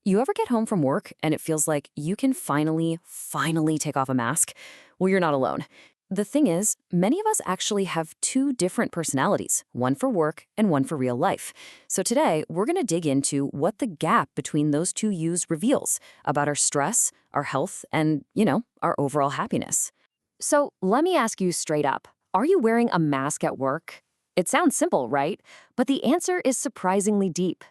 You ever get home from work and it feels like you can finally take off a mask? Well, you're not alone. The thing is, many of us actually have two different personalities, one for work and one for real life. So today, we're going to dig into what the gap between those two yous reveals about our stress, our health, and, our overall happiness. So let me ask you straight up, are you wearing a mask at work? It sounds simple, right? But the answer is surprisingly deep.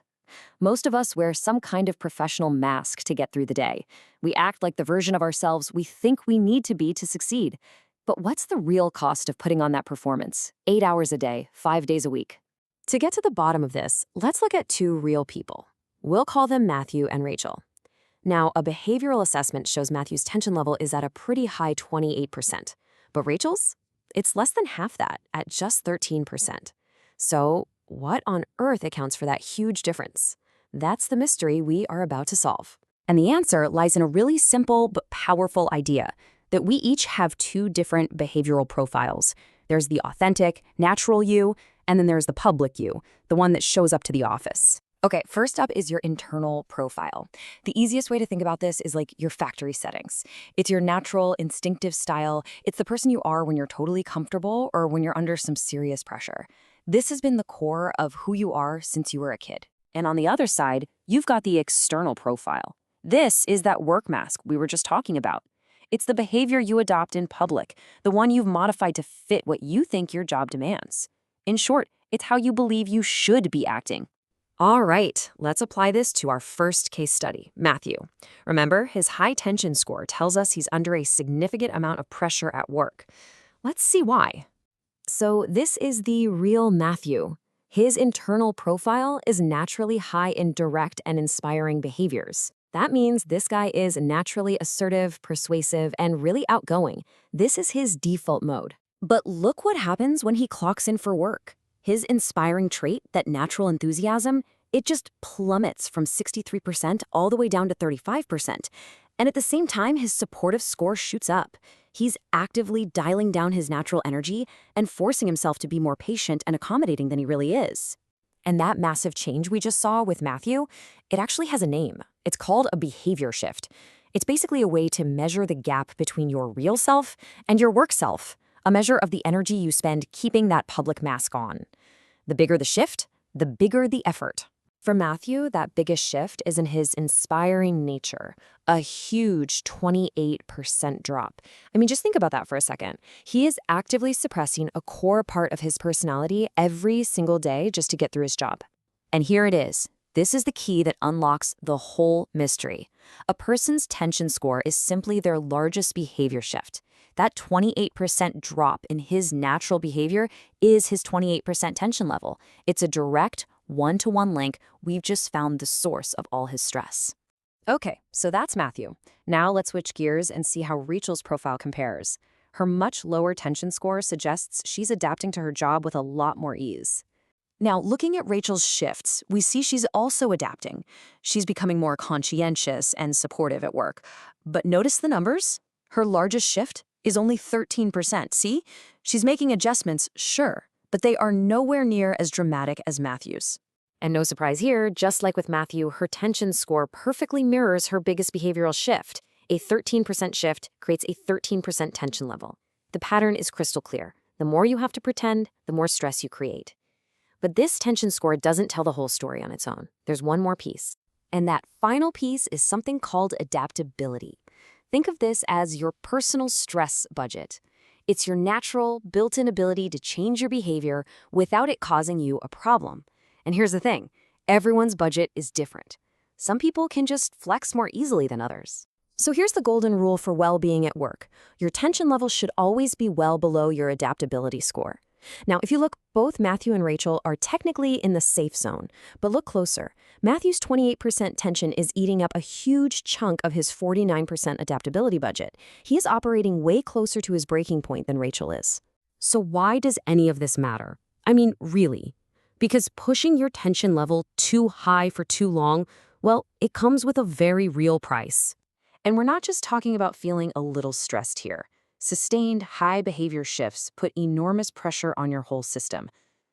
Most of us wear some kind of professional mask to get through the day. We act like the version of ourselves we think we need to be to succeed. But what's the real cost of putting on that performance? 8 hours a day, 5 days a week. To get to the bottom of this, let's look at two real people. We'll call them Matthew and Rachel. Now, a behavioral assessment shows Matthew's tension level is at a pretty high 28%. But Rachel's? It's less than half that, at just 13%. So, what on earth accounts for that huge difference? That's the mystery we are about to solve. And the answer lies in a really simple but powerful idea that we each have two different behavioral profiles. There's the authentic, natural you, and then there's the public you, the one that shows up to the office. Okay, first up is your internal profile. The easiest way to think about this is like your factory settings. It's your natural, instinctive style. It's the person you are when you're totally comfortable or when you're under some serious pressure. This has been the core of who you are since you were a kid. And on the other side, you've got the external profile. This is that work mask we were just talking about. It's the behavior you adopt in public, the one you've modified to fit what you think your job demands. In short, it's how you believe you should be acting. All right, let's apply this to our first case study, Matthew. Remember, his high tension score tells us he's under a significant amount of pressure at work. Let's see why. So this is the real Matthew. His internal profile is naturally high in direct and inspiring behaviors. That means this guy is naturally assertive, persuasive, and really outgoing. This is his default mode. But look what happens when he clocks in for work. His inspiring trait, that natural enthusiasm, it just plummets from 63% all the way down to 35%. And at the same time, his supportive score shoots up. He's actively dialing down his natural energy and forcing himself to be more patient and accommodating than he really is. And that massive change we just saw with Matthew, it actually has a name. It's called a behavior shift. It's basically a way to measure the gap between your real self and your work self, a measure of the energy you spend keeping that public mask on. The bigger the shift, the bigger the effort. For Matthew, that biggest shift is in his inspiring nature, a huge 28% drop. I mean, just think about that for a second. He is actively suppressing a core part of his personality every single day just to get through his job. And here it is. This is the key that unlocks the whole mystery. A person's tension score is simply their largest behavior shift. That 28% drop in his natural behavior is his 28% tension level. It's a direct, one-to-one link. We've just found the source of all his stress. Okay, so that's Matthew. Now let's switch gears and see how Rachel's profile compares. Her much lower tension score suggests she's adapting to her job with a lot more ease. Now, looking at Rachel's shifts, we see she's also adapting. She's becoming more conscientious and supportive at work. But notice the numbers. Her largest shift is only 13%. See? She's making adjustments, sure, but they are nowhere near as dramatic as Matthew's. And no surprise here, just like with Matthew, her tension score perfectly mirrors her biggest behavioral shift. A 13% shift creates a 13% tension level. The pattern is crystal clear. The more you have to pretend, the more stress you create. But this tension score doesn't tell the whole story on its own. There's one more piece. And that final piece is something called adaptability. Think of this as your personal stress budget. It's your natural, built-in ability to change your behavior without it causing you a problem. And here's the thing, everyone's budget is different. Some people can just flex more easily than others. So here's the golden rule for well-being at work. Your tension level should always be well below your adaptability score. Now, if you look, both Matthew and Rachel are technically in the safe zone. But look closer. Matthew's 28% tension is eating up a huge chunk of his 49% adaptability budget. He is operating way closer to his breaking point than Rachel is. So why does any of this matter? I mean, really? Because pushing your tension level too high for too long, well, it comes with a very real price. And we're not just talking about feeling a little stressed here. Sustained high behavior shifts put enormous pressure on your whole system.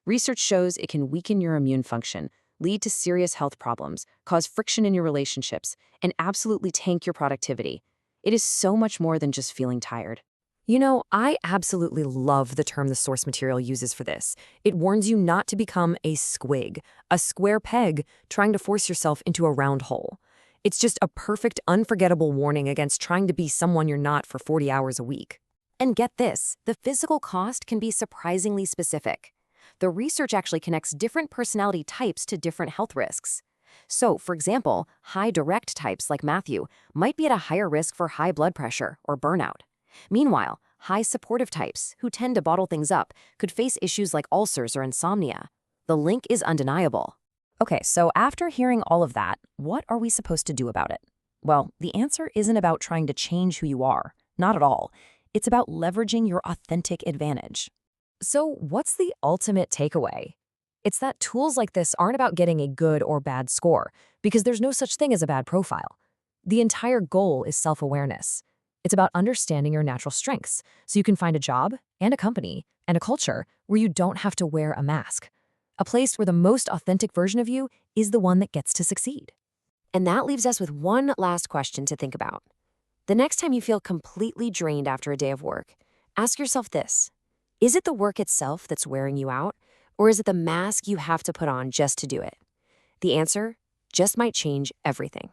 Research shows it can weaken your immune function, lead to serious health problems, cause friction in your relationships, and absolutely tank your productivity. It is so much more than just feeling tired. I absolutely love the term the source material uses for this. It warns you not to become a squig, a square peg trying to force yourself into a round hole. It's just a perfect, unforgettable warning against trying to be someone you're not for 40 hours a week. And get this, the physical cost can be surprisingly specific. The research actually connects different personality types to different health risks. So, for example, high direct types like Matthew might be at a higher risk for high blood pressure or burnout. Meanwhile, high supportive types, who tend to bottle things up, could face issues like ulcers or insomnia. The link is undeniable. Okay, so after hearing all of that, what are we supposed to do about it? Well, the answer isn't about trying to change who you are. Not at all. It's about leveraging your authentic advantage. So what's the ultimate takeaway? It's that tools like this aren't about getting a good or bad score, because there's no such thing as a bad profile. The entire goal is self-awareness. It's about understanding your natural strengths, so you can find a job and a company and a culture where you don't have to wear a mask. A place where the most authentic version of you is the one that gets to succeed. And that leaves us with one last question to think about. The next time you feel completely drained after a day of work, ask yourself this. Is it the work itself that's wearing you out, or is it the mask you have to put on just to do it? The answer just might change everything.